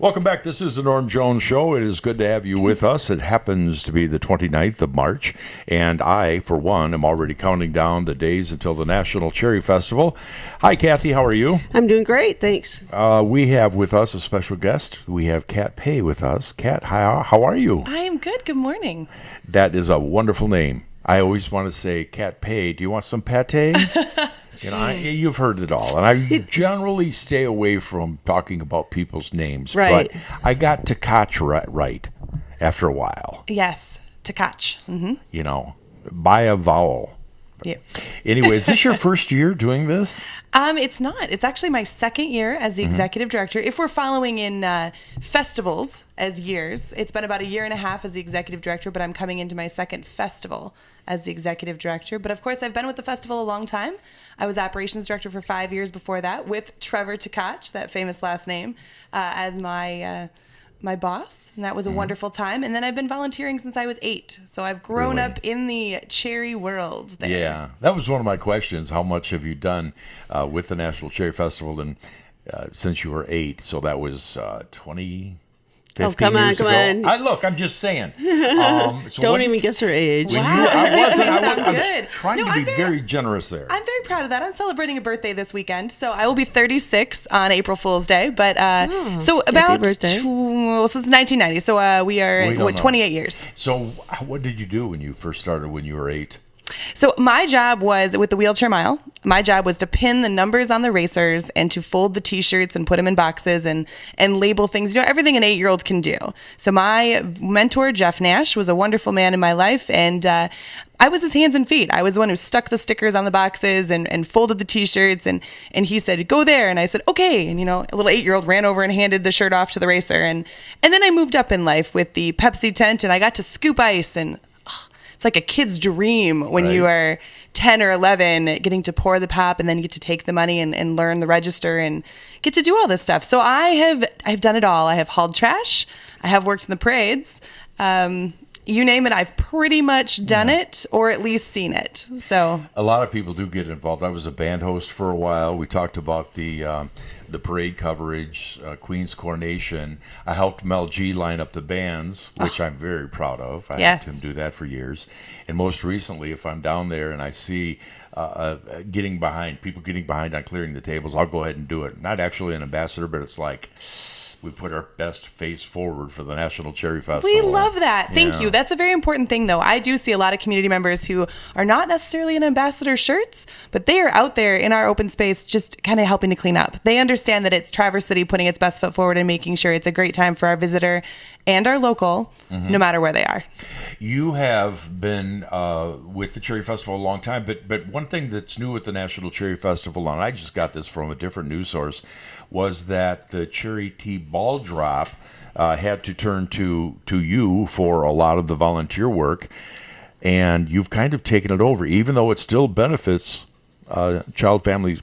Welcome back. This is the Norm Jones Show. It is good to have you with us. It happens to be the 29th of March, and I, for one, am already counting down the days until the National Cherry Festival. Hi, Kathy. How are you? I'm doing great, thanks. We have with us a special guest. We have Kat Paye with us. Kat, how are you? I am good. Good morning. That is a wonderful name. I always want to say, Kat Paye, do you want some pate? You've heard it all, and I generally stay away from talking about people's names. Right. But I got Takach right after a while. Yes, Takach. Mm-hmm. By a vowel. Yeah. Anyway, is this your first year doing this? It's not. It's actually my second year as the executive director. If we're following in festivals as years, it's been about a year and a half as the executive director, but I'm coming into my second festival as the executive director. But of course, I've been with the festival a long time. I was operations director for 5 years before that with Trevor Takach, that famous last name, as my boss, and that was a wonderful time. And then I've been volunteering since I was 8, so I've grown up in the cherry world there. Yeah, that was one of my questions. How much have you done with the National Cherry Festival and since you were 8? So that was 20, 15 come on, years come ago. on. I'm just saying. Don't even guess her age. I was trying to be very generous there. I'm very proud of that. I'm celebrating a birthday this weekend, so I will be 36 on April Fool's Day. But so about since 1990, so we are 28 years. So what did you do when you first started when you were 8? So my job was with the wheelchair mile. My job was to pin the numbers on the racers and to fold the T-shirts and put them in boxes and label things. Everything an 8-year-old can do. So my mentor, Jeff Nash, was a wonderful man in my life, and I was his hands and feet. I was the one who stuck the stickers on the boxes and folded the T-shirts, and he said, "Go there," and I said, "Okay." And a little 8-year-old ran over and handed the shirt off to the racer, and then I moved up in life with the Pepsi tent, and I got to scoop ice, and it's like a kid's dream when you are 10 or 11, getting to pour the pop and then you get to take the money and learn the register and get to do all this stuff. So I've done it all. I have hauled trash. I have worked in the parades. You name it, I've pretty much done it or at least seen it. So a lot of people do get involved. I was a band host for a while. We talked about the parade coverage, Queen's Coronation. I helped Mel G line up the bands, which I'm very proud of. I helped him do that for years. And most recently, if I'm down there and I see people getting behind on clearing the tables, I'll go ahead and do it. Not actually an ambassador, but it's like we put our best face forward for the National Cherry Festival. We love that. Thank you. That's a very important thing, though. I do see a lot of community members who are not necessarily in ambassador shirts, but they are out there in our open space just kind of helping to clean up. They understand that it's Traverse City putting its best foot forward and making sure it's a great time for our visitor and our local, no matter where they are. You have been with the Cherry Festival a long time, but one thing that's new with the National Cherry Festival, and I just got this from a different news source, was that the Cherry Tea Ball Drop had to turn to you for a lot of the volunteer work, and you've kind of taken it over, even though it still benefits child families.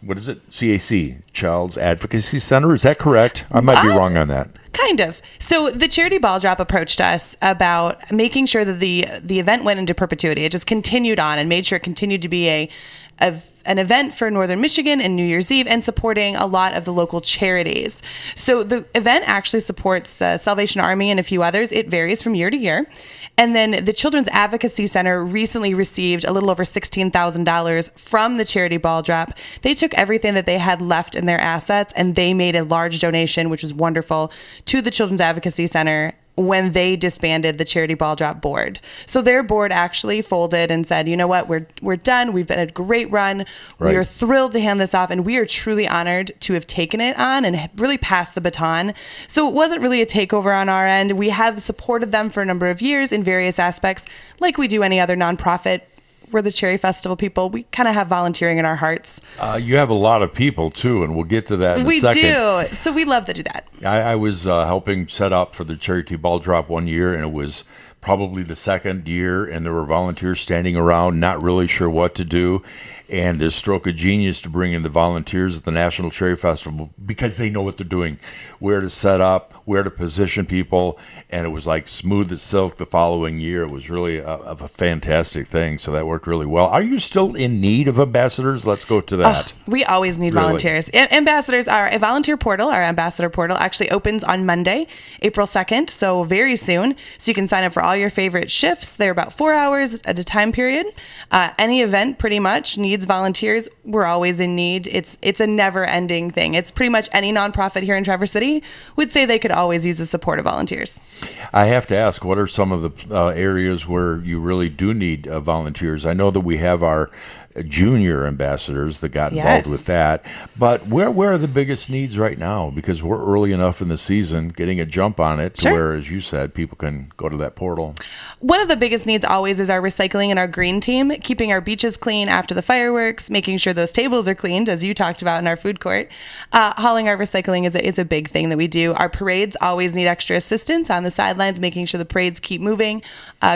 What is it? CAC, Child's Advocacy Center. Is that correct? I might be wrong on that. Kind of. So the Charity Ball Drop approached us about making sure that the event went into perpetuity. It just continued on and made sure it continued to be an event for Northern Michigan and New Year's Eve and supporting a lot of the local charities. So the event actually supports the Salvation Army and a few others. It varies from year to year. And then the Children's Advocacy Center recently received a little over $16,000 from the Charity Ball Drop. They took everything that they had left in their assets and they made a large donation, which was wonderful, to the Children's Advocacy Center when they disbanded the Charity Ball Drop board. So their board actually folded and said, you know what, we're done. We've been a great run. Right. We are thrilled to hand this off, and we are truly honored to have taken it on and really passed the baton. So it wasn't really a takeover on our end. We have supported them for a number of years in various aspects, like we do any other nonprofit. We're the Cherry Festival people. We kind of have volunteering in our hearts. You have a lot of people, too, and we'll get to that in a second. We do. So we love to do that. I was helping set up for the Cherry Tea Ball Drop one year, and it was probably the second year, and there were volunteers standing around not really sure what to do. And this stroke of genius to bring in the volunteers at the National Cherry Festival, because they know what they're doing, where to set up, where to position people, and it was like smooth as silk the following year. It was really a fantastic thing, so that worked really well. Are you still in need of ambassadors? Let's go to that. We always need volunteers. Ambassadors are a volunteer portal. Our ambassador portal actually opens on Monday, April 2nd, so very soon. So you can sign up for all your favorite shifts. They're about 4 hours at a time period. Any event pretty much needs volunteers. We're always in need. It's a never-ending thing. It's pretty much any nonprofit here in Traverse City would say they could always use the support of volunteers. I have to ask, what are some of the areas where you really do need volunteers? I know that we have our junior ambassadors that got involved with that, but where are the biggest needs right now? Because we're early enough in the season, getting a jump on it to where, as you said, people can go to that portal. One of the biggest needs always is our recycling and our green team, keeping our beaches clean after the fireworks, making sure those tables are cleaned, as you talked about in our food court. Hauling our recycling is a big thing that we do. Our parades always need extra assistance on the sidelines, making sure the parades keep moving.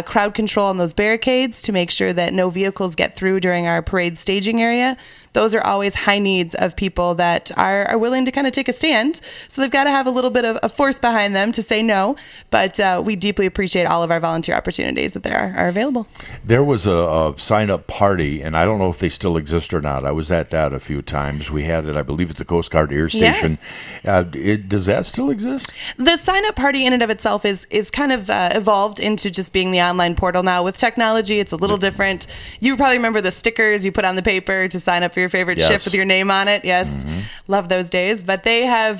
Crowd control on those barricades to make sure that no vehicles get through during our parade staging area. Those are always high needs of people that are willing to kind of take a stand. So they've got to have a little bit of a force behind them to say no. But we deeply appreciate all of our volunteer opportunities that there are available. There was a sign-up party, and I don't know if they still exist or not. I was at that a few times. We had it, I believe, at the Coast Guard Air Station. Yes. Does that still exist? The sign-up party in and of itself is kind of evolved into just being the online portal now. With technology, it's a little different. You probably remember the stickers you put on the paper to sign up for your favorite shift with your name on it. Yes. Mm-hmm. Love those days. But they have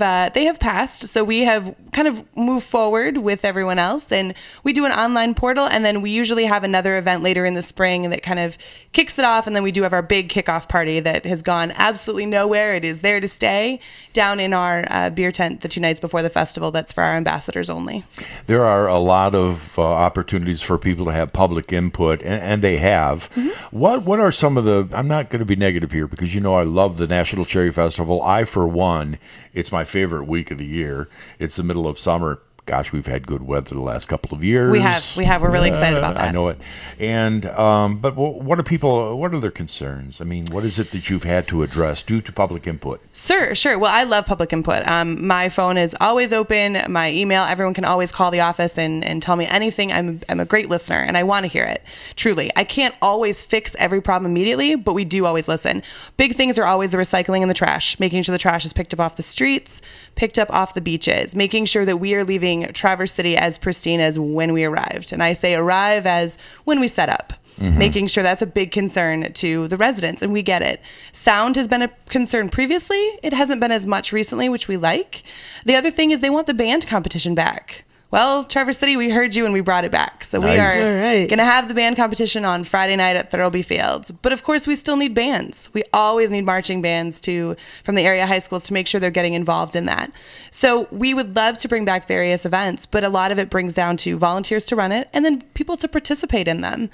passed. So we have kind of moved forward with everyone else, and we do an online portal, and then we usually have another event later in the spring that kind of kicks it off, and then we do have our big kickoff party that has gone absolutely nowhere. It is there to stay down in our beer tent the 2 nights before the festival. That's for our ambassadors only. There are a lot of opportunities for people to have public input, and they have. Mm-hmm. What are some of the, I'm not going to be negative here because you know I love the National Cherry Festival. For one, it's my favorite week of the year. It's the middle of summer. Gosh, we've had good weather the last couple of years. We have. We're really excited about that. I know it. And but what are their concerns? I mean, what is it that you've had to address due to public input? Sure. Well, I love public input. My phone is always open. My email, everyone can always call the office and tell me anything. I'm a great listener, and I want to hear it. Truly. I can't always fix every problem immediately, but we do always listen. Big things are always the recycling and the trash, making sure the trash is picked up off the streets, picked up off the beaches, making sure that we are leaving Traverse City as pristine as when we arrived. And I say arrive as when we set up. Mm-hmm. Making sure that's a big concern to the residents, and we get it. Sound has been a concern previously. It hasn't been as much recently, which we like. The other thing is they want the band competition back. Well, Traverse City, we heard you and we brought it back. So we are going to have the band competition on Friday night at Thurlby Field. But of course, we still need bands. We always need marching bands from the area high schools to make sure they're getting involved in that. So we would love to bring back various events, but a lot of it brings down to volunteers to run it and then people to participate in them.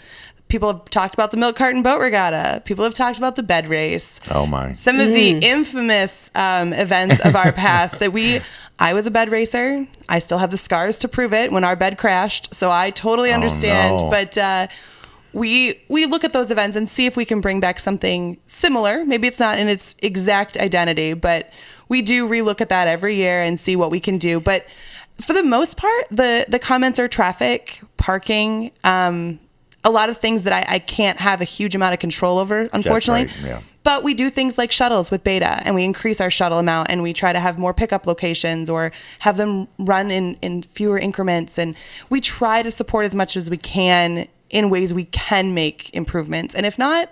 People have talked about the milk carton boat regatta. People have talked about the bed race. Oh my! Some of the infamous events of our past I was a bed racer. I still have the scars to prove it when our bed crashed. So I totally understand. No. But we look at those events and see if we can bring back something similar. Maybe it's not in its exact identity, but we do relook at that every year and see what we can do. But for the most part, the comments are traffic, parking, a lot of things that I can't have a huge amount of control over, unfortunately. That's right, yeah. But we do things like shuttles with Beta, and we increase our shuttle amount, and we try to have more pickup locations or have them run in fewer increments. And we try to support as much as we can in ways we can make improvements. And if not,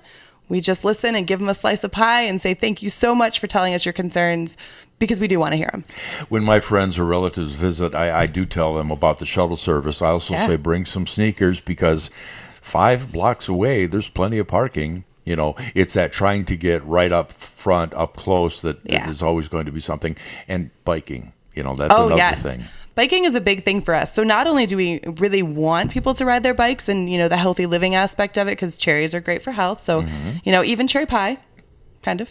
we just listen and give them a slice of pie and say, thank you so much for telling us your concerns, because we do want to hear them. When my friends or relatives visit, I do tell them about the shuttle service. I also say bring some sneakers, because 5 blocks away, there's plenty of parking. You know, it's that trying to get right up front, up close, that is always going to be something. And biking, that's another thing. Biking is a big thing for us. So not only do we really want people to ride their bikes and, the healthy living aspect of it, because cherries are great for health. So, even cherry pie, kind of.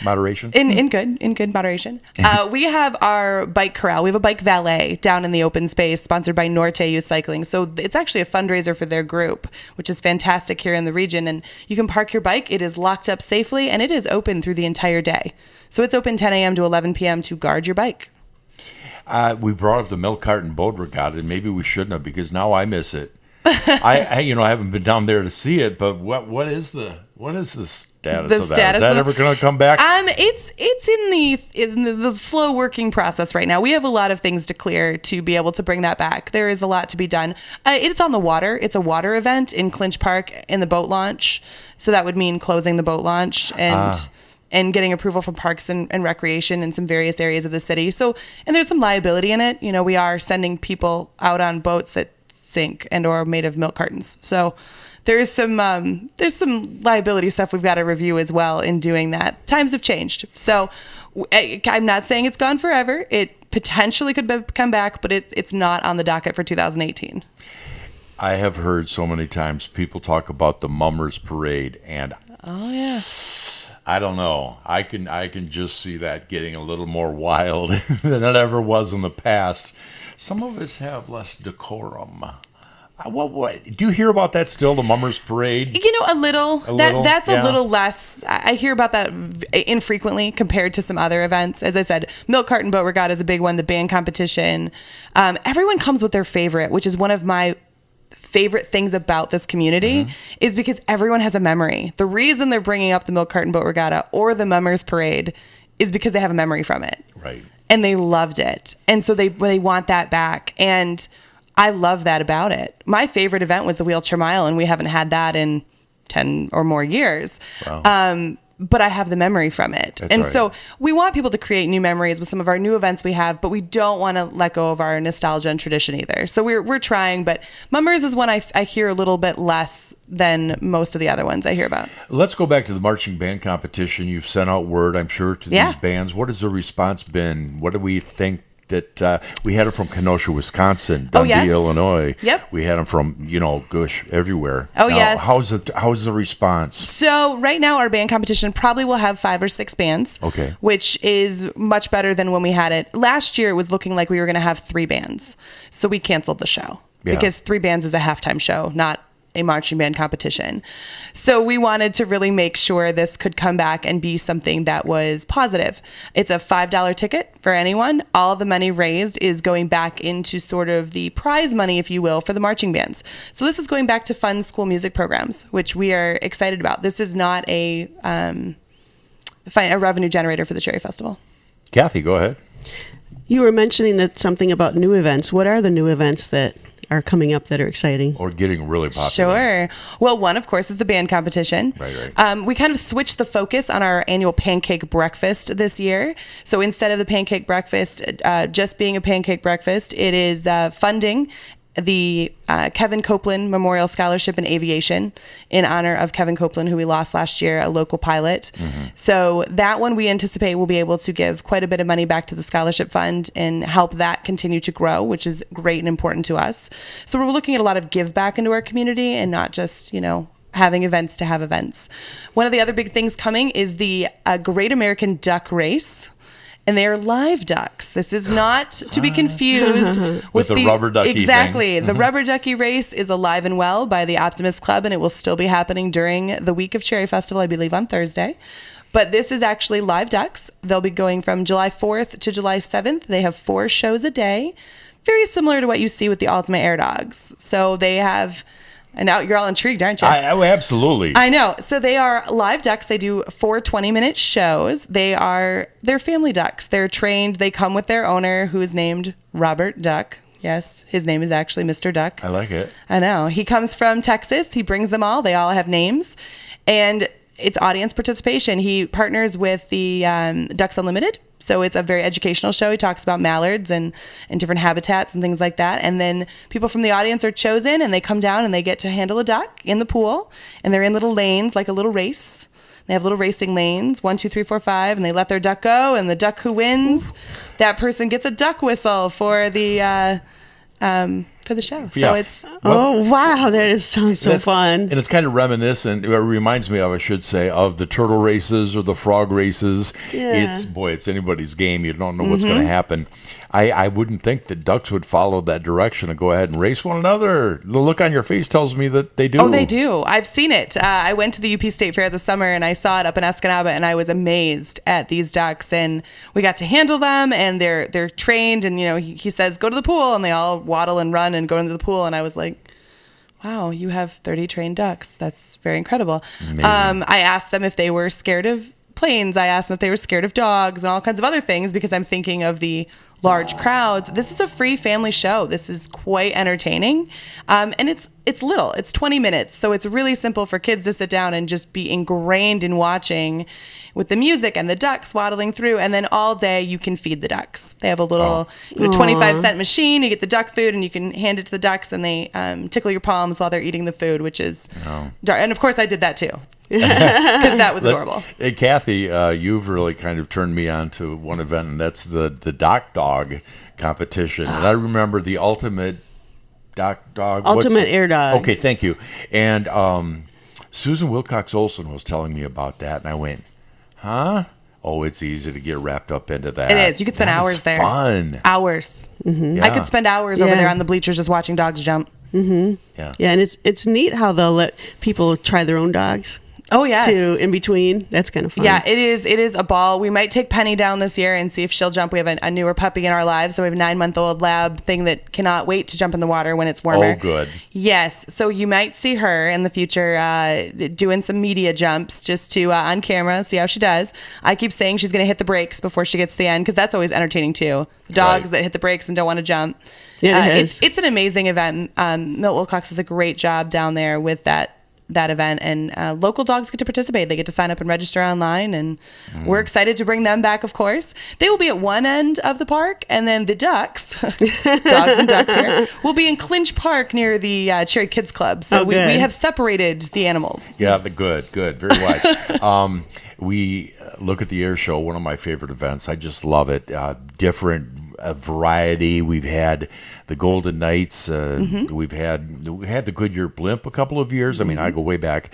Moderation. In good moderation. We have our bike corral. We have a bike valet down in the open space, sponsored by Norte Youth Cycling. So it's actually a fundraiser for their group, which is fantastic here in the region. And you can park your bike. It is locked up safely, and it is open through the entire day. So it's open 10 a.m. to 11 p.m. to guard your bike. We brought up the milk carton boat regatta, and maybe we shouldn't have, because now I miss it. I haven't been down there to see it, but what is the status of that? Is that ever going to come back? It's in the slow working process right now. We have a lot of things to clear to be able to bring that back. There is a lot to be done. It's on the water. It's a water event in Clinch Park in the boat launch. So that would mean closing the boat launch and getting approval from Parks and Recreation in some various areas of the city. So, and there's some liability in it. You know, we are sending people out on boats that sink and or made of milk cartons. So there's some liability stuff we've got to review as well in doing that. Times have changed. So I'm not saying it's gone forever. It potentially could come back, but it's not on the docket for 2018. I have heard so many times people talk about the Mummers Parade, and oh yeah, I don't know. I can just see that getting a little more wild than it ever was in the past. Some of us have less decorum. What do you hear about that still? The Mummers Parade? You know, a little. That's a little less. I hear about that infrequently compared to some other events. As I said, Milk Carton Boat Regatta is a big one. The band competition. Everyone comes with their favorite, which is one of my favorite things about this community, is because everyone has a memory. The reason they're bringing up the Milk Carton Boat Regatta or the Mummers Parade is because they have a memory from it. Right. And they loved it. And so they want that back. And I love that about it. My favorite event was the Wheelchair Mile, and we haven't had that in 10 or more years. Wow. But I have the memory from it. That's and right. So we want people to create new memories with some of our new events we have, but we don't want to let go of our nostalgia and tradition either. So we're trying, but Mummers is one I hear a little bit less than most of the other ones I hear about. Let's go back to the marching band competition. You've sent out word, I'm sure, to these bands. What has the response been? What do we think? That we had them from Kenosha, Wisconsin, Dundee, Illinois. Yep. We had them from, everywhere. Oh, now, yes. How's the response? So right now our band competition probably will have 5 or 6 bands. Okay. Which is much better than when we had it. Last year it was looking like we were going to have 3 bands. So we canceled the show. Yeah. Because 3 bands is a halftime show, not a marching band competition. So we wanted to really make sure this could come back and be something that was positive. It's a $5 ticket for anyone. All the money raised is going back into sort of the prize money, if you will, for the marching bands. So this is going back to fund school music programs, which we are excited about. This is not a revenue generator for the Cherry Festival. Kathy, go ahead. You were mentioning something about new events. What are the new events that are coming up that are exciting or getting really popular? Sure. Well, one, of course, is the band competition. Right. We kind of switched the focus on our annual pancake breakfast this year. So instead of the pancake breakfast just being a pancake breakfast, it is funding the Kevin Copeland Memorial Scholarship in Aviation in honor of Kevin Copeland, who we lost last year, a local pilot. So that one we anticipate will be able to give quite a bit of money back to the scholarship fund and help that continue to grow, which is great and important to us. So we're looking at a lot of give back into our community and not just, having events to have events. One of the other big things coming is the Great American Duck Race. And they are live ducks. This is not to be confused with the rubber ducky Exactly. thing. The rubber ducky race is alive and well by the Optimist Club, and it will still be happening during the week of Cherry Festival, I believe, on Thursday. But this is actually live ducks. They'll be going from July 4th to July 7th. They have 4 shows a day, very similar to what you see with the Ultimate Air Dogs. So they have... And now you're all intrigued, aren't you? Absolutely. I know. So they are live ducks. They do 4 20-minute shows. They're family ducks. They're trained. They come with their owner, who is named Robert Duck. Yes, his name is actually Mr. Duck. I like it. I know. He comes from Texas. He brings them all. They all have names. And it's audience participation. He partners with the Ducks Unlimited. So it's a very educational show. He talks about mallards and different habitats and things like that. And then people from the audience are chosen, and they come down and they get to handle a duck in the pool. And they're in little lanes, like a little race. They have little racing lanes, 1, 2, 3, 4, 5, and they let their duck go. And the duck who wins, that person gets a duck whistle for the for the show. So Yeah. it's Oh, wow. Sounds so fun. And it's kind of reminiscent. It reminds me of, I should say, of the turtle races or the frog races. Yeah. It's anybody's game. You don't know what's going to happen. I wouldn't think that ducks would follow that direction and go ahead and race one another. The look on your face tells me that they do. Oh, they do. I've seen it. I went to the UP State Fair this summer and I saw it up in Escanaba, and I was amazed at these ducks. And we got to handle them, and they're trained. And he says go to the pool, and they all waddle and run and go into the pool. And I was like, wow, you have 30 trained ducks. That's very incredible. Amazing. I asked them if they were scared of planes. I asked them if they were scared of dogs and all kinds of other things, because I'm thinking of the large crowds. This is a free family show. This is quite entertaining. And it's little. It's 20 minutes. So it's really simple for kids to sit down and just be ingrained in watching with the music and the ducks waddling through. And then all day you can feed the ducks. They have a little 25-cent machine. You get the duck food and you can hand it to the ducks, and they tickle your palms while they're eating the food, which is and of course I did that too. Because that was adorable. Hey, Kathy, you've really kind of turned me on to one event, and that's the dock dog competition. And I remember the ultimate dock dog. Ultimate air dog. Okay, thank you. And Susan Wilcox Olson was telling me about that, and I went, huh? Oh, it's easy to get wrapped up into that. It is. You could spend That hours is there. Fun. Hours. Yeah. I could spend hours over Yeah. there on the bleachers just watching dogs jump. Yeah. Yeah, and it's neat how they'll let people try their own dogs Oh, yes. too in between. That's kind of fun. Yeah, it is. It is a ball. We might take Penny down this year and see if she'll jump. We have a newer puppy in our lives, so we have a 9-month-old lab thing that cannot wait to jump in the water when it's warmer. Oh, good. Yes, so you might see her in the future doing some media jumps just to on camera, see how she does. I keep saying she's going to hit the brakes before she gets to the end, because that's always entertaining too. The dogs Right. that hit the brakes and don't want to jump. Yeah, it is. It's an amazing event. Milt Wilcox does a great job down there with that event, and local dogs get to participate. They get to sign up and register online, and we're excited to bring them back, of course. They will be at one end of the park, and then the ducks, dogs and ducks here, will be in Clinch Park near the Cherry Kids Club. So we good. have separated the animals. Yeah, good, very wise. We look at the air show, one of my favorite events. I just love it. Different variety. We've had the Golden Knights. We had the Goodyear Blimp a couple of years. I mean, I go way back,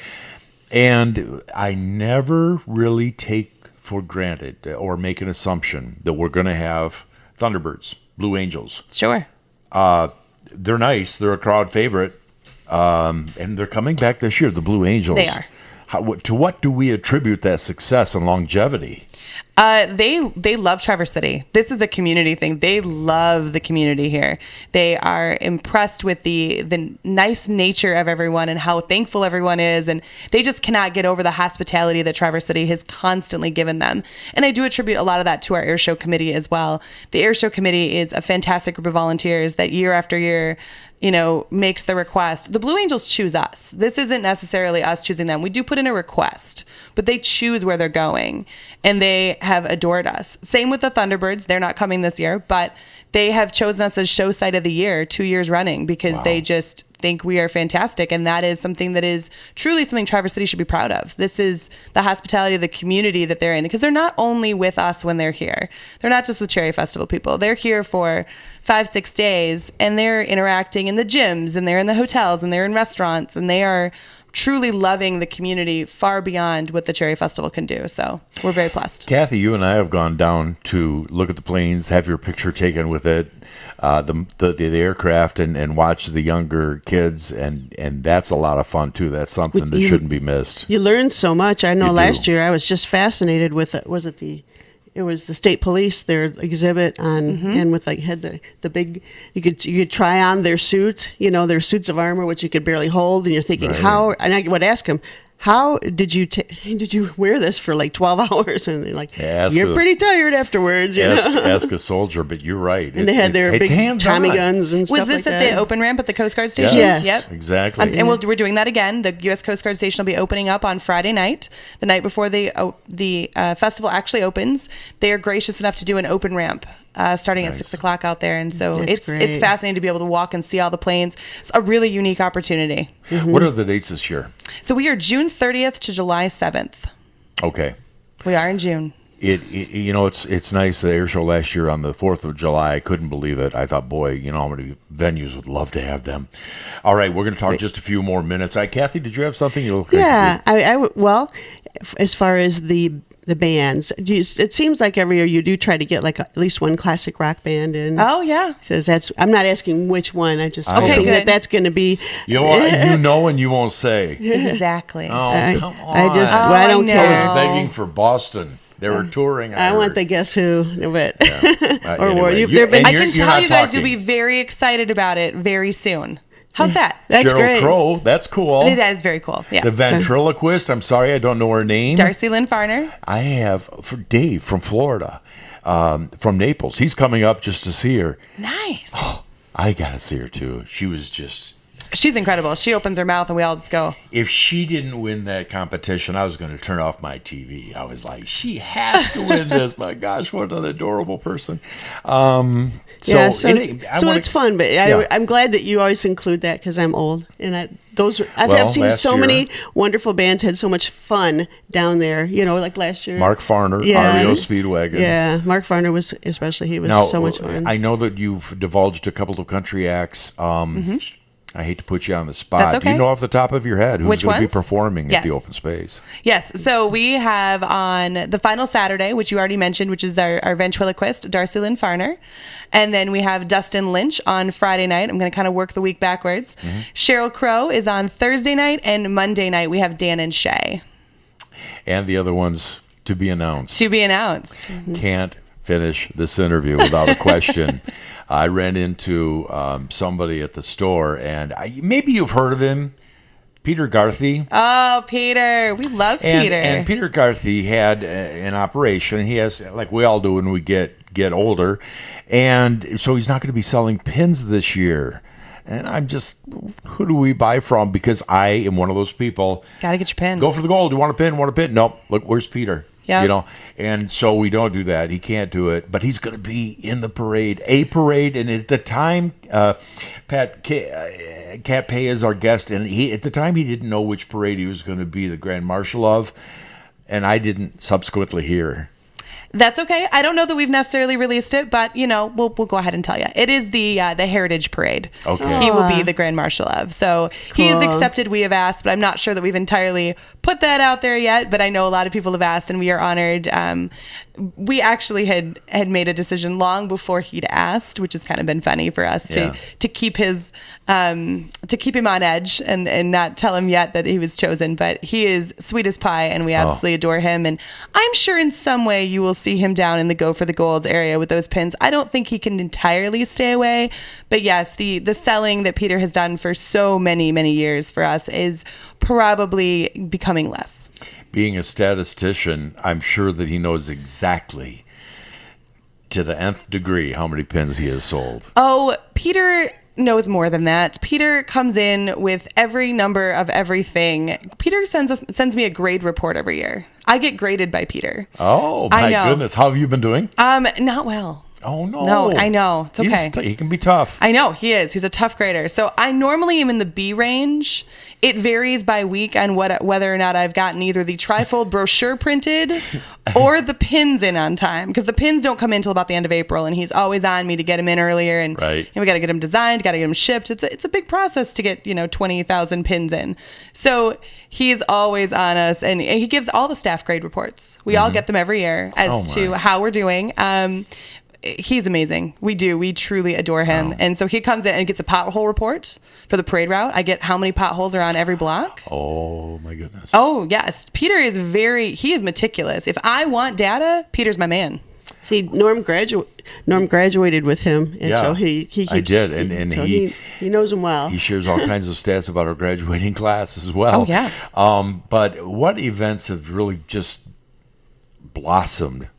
and I never really take for granted or make an assumption that we're going to have Thunderbirds, Blue Angels. Sure. They're nice. They're a crowd favorite, and they're coming back this year. The Blue Angels. They are. To what do we attribute that success and longevity? They love Traverse City. This is a community thing. They love the community here. They are impressed with the nice nature of everyone and how thankful everyone is, and they just cannot get over the hospitality that Traverse City has constantly given them. And I do attribute a lot of that to our air show committee as well. The air show committee is a fantastic group of volunteers that year after year makes the request. The Blue Angels choose us. This isn't necessarily us choosing them. We do put in a request, but they choose where they're going, and they have adored us. Same with the Thunderbirds. They're not coming this year, but they have chosen us as show site of the year 2 years running, because they just think we are fantastic. And that is something that is truly something Traverse City should be proud of. This is the hospitality of the community that they're in, because they're not only with us when they're here. They're not just with Cherry Festival people. They're here for 5-6 days, and they're interacting in the gyms, and they're in the hotels, and they're in restaurants, and they are truly loving the community far beyond what the Cherry Festival can do. So we're very blessed. Kathy, you and I have gone down to look at the planes, have your picture taken with it, the aircraft, and watch the younger kids, and that's a lot of fun too. That's something that shouldn't be missed. You learn so much. I know You do. last year I was just fascinated with it was the state police, their exhibit on, and with had the big, you could try on their suits, their suits of armor, which you could barely hold, and you're thinking Right. and I would ask them, how did you wear this for like 12 hours? And they're like, Yeah, you're pretty tired afterwards, Ask a soldier, but you're right. And they had their big Tommy guns and stuff Was this like at that. the open ramp at the Coast Guard station? Yes. Yep. Exactly. And we're doing that again. The U.S. Coast Guard station will be opening up on Friday night, the night before the festival actually opens. They are gracious enough to do an open ramp starting at 6 o'clock out there, and so That's it's great. fascinating to be able to walk and see all the planes. It's a really unique opportunity. What are the dates this year? So we are June 30th to July 7th. Okay. We are in June. It's nice. The air show last year on the 4th of July, I couldn't believe it. I thought, boy, how many venues would love to have them. All right, we're going to talk just a few more minutes. Kathy, did you have something? Yeah, well, as far as the bands, it seems like every year you do try to get like at least one classic rock band in. Oh yeah. Says I'm not asking which one. I just Okay, hoping good. that's going to be. And you won't say. Exactly. Oh, come on. I don't I care. I was begging for Boston. They were touring. I want the Guess Who, but or Anyway, were you? you- There've been and I you're- can you're tell not you guys talking. you'll be very excited about it very soon. How's that? That's Sheryl great. Crow. That's cool. That is very cool. Yes. The ventriloquist. I'm sorry, I don't know her name. Darcy Lynn Farner. I have for Dave from Florida, from Naples. He's coming up just to see her. Nice. I gotta see her too. She was just. She's incredible. She opens her mouth and we all just go. If she didn't win that competition, I was going to turn off my TV. I was like, she has to win this. My gosh, what an adorable person. So it's fun, but Yeah. I'm glad that you always include that because I'm old and I've Well, seen last so year- many wonderful bands had so much fun down there. Like last year. Mark Farner, Yeah. REO Speedwagon. Yeah, Mark Farner was Now, so much fun. I know that you've divulged a couple of country acts. I hate to put you on the spot. That's Do you okay. know off the top of your head who's Which going to be ones? performing at the Yes. open space? Yes. So we have on the final Saturday, which you already mentioned, which is our ventriloquist, Darcy Lynn Farner. And then we have Dustin Lynch on Friday night. I'm going to kind of work the week backwards. Sheryl Crow is on Thursday night. And Monday night, we have Dan and Shay. And the other ones to be announced. To be announced. Can't finish this interview without a question. I ran into somebody at the store, and maybe you've heard of him, Peter Garthy. Oh, Peter. We love Peter. And Peter Garthy had an operation. He has, like we all do when we get older, and so he's not going to be selling pins this year. And I'm just, who do we buy from? Because I am one of those people. Got to get your pen. Go for the gold. You want a pin? Want a pin? Nope. Look, where's Peter? Yeah. And so we don't do that. He can't do it, but he's going to be in the parade, and at the time, Cat Paye is our guest, and at the time he didn't know which parade he was going to be the Grand Marshal of, and I didn't subsequently hear. That's okay. I don't know that we've necessarily released it, but we'll go ahead and tell you. It is the Heritage Parade. Okay. He will be the Grand Marshal of. So he has Cool. accepted. We have asked, but I'm not sure that we've entirely put that out there yet. But I know a lot of people have asked, and we are honored. We actually had made a decision long before he'd asked, which has kind of been funny for us to keep his to keep him on edge and not tell him yet that he was chosen. But he is sweet as pie, and we absolutely adore him. And I'm sure in some way you will see him down in the Go for the Gold area with those pins. I don't think he can entirely stay away, but yes, the selling that Peter has done for so many years for us is probably becoming less. Being a statistician, I'm sure that he knows exactly to the nth degree how many pins he has sold. Oh, Peter knows more than that. Peter comes in with every number of everything. Peter sends me a grade report every year. I get graded by Peter. Oh, I my know. goodness. How have you been doing? Not well. Oh, no. No, I know. It's okay. He can be tough. I know he is. He's a tough grader. So I normally am in the B range. It varies by week on whether or not I've gotten either the trifold brochure printed or the pins in on time, because the pins don't come in until about the end of April, and he's always on me to get them in earlier. And Right. we got to get them designed, got to get them shipped. It's a big process to get 20,000 pins in. So he's always on us, and he gives all the staff grade reports. We all get them every year as to how we're doing. He's amazing. We truly adore him. And so he comes in and gets a pothole report for the parade route. I get how many potholes are on every block. Oh, my goodness. Oh, yes. Peter is he is meticulous. If I want data, Peter's my man. See, Norm graduated with him, and so he keeps, I did, and so he knows him well. He shares all kinds of stats about our graduating class as well. Oh, yeah. But what events have really just blossomed?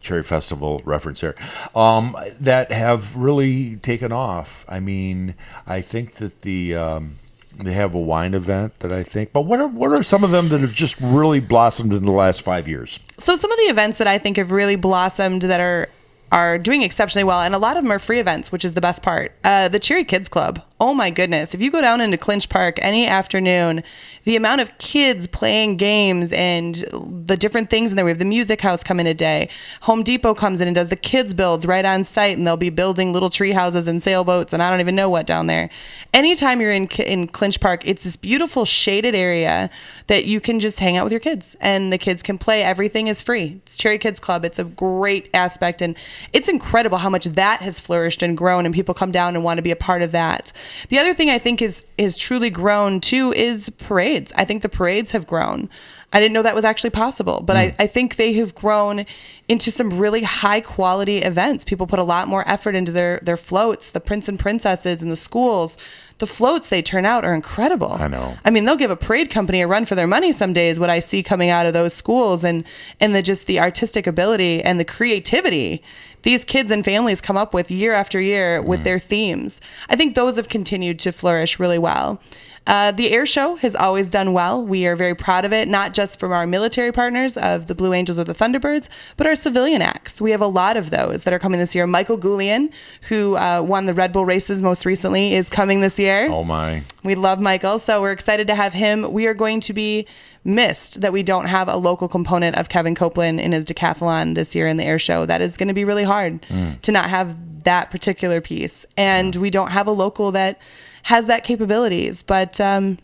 Cherry Festival reference here, that have really taken off. I mean, I think that they have a wine event that I think, but what are some of them that have just really blossomed in the last 5 years? So some of the events that I think have really blossomed that are doing exceptionally well, and a lot of them are free events, which is the best part. The Cherry Kids Club. oh my goodness, if you go down into Clinch Park any afternoon, the amount of kids playing games and the different things in there. We have the music house come in a day. Home Depot comes in and does the kids builds right on site, and they'll be building little tree houses and sailboats and I don't even know what down there. Anytime you're in Clinch Park, it's this beautiful shaded area that you can just hang out with your kids, and the kids can play. Everything is free. It's Cherry Kids Club. It's a great aspect, and it's incredible how much that has flourished and grown, and people come down and want to be a part of that. The other thing I think is truly grown too is parades. I think the parades have grown. I didn't know that was actually possible, but I think they have grown into some really high quality events. People put a lot more effort into their floats, the prince and princesses in the schools. The floats they turn out are incredible. I know. I mean, they'll give a parade company a run for their money some days, what I see coming out of those schools, and the artistic ability and the creativity these kids and families come up with year after year with their themes. I think those have continued to flourish really well. The air show has always done well. We are very proud of it, not just from our military partners of the Blue Angels or the Thunderbirds, but our civilian acts. We have a lot of those that are coming this year. Michael Goulian, who won the Red Bull races most recently, is coming this year. Oh, my. We love Michael, so we're excited to have him. We are going to be missed that we don't have a local component of Kevin Copeland in his decathlon this year in the air show. That is going to be really hard to not have that particular piece. And we don't have a local that has that capabilities, but it's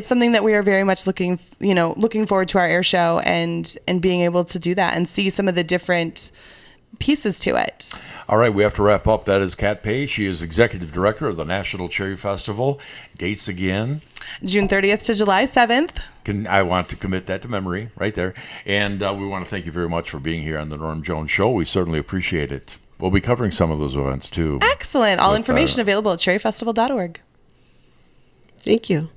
something that we are very much looking forward to our air show and being able to do that and see some of the different pieces to it. All right, we have to wrap up. That is Kat Paye. She is executive director of the National Cherry Festival. Dates again? June 30th to July 7th. I want to commit that to memory right there. And we want to thank you very much for being here on the Norm Jones Show. We certainly appreciate it. We'll be covering some of those events too. Excellent. All information available at cherryfestival.org. Thank you.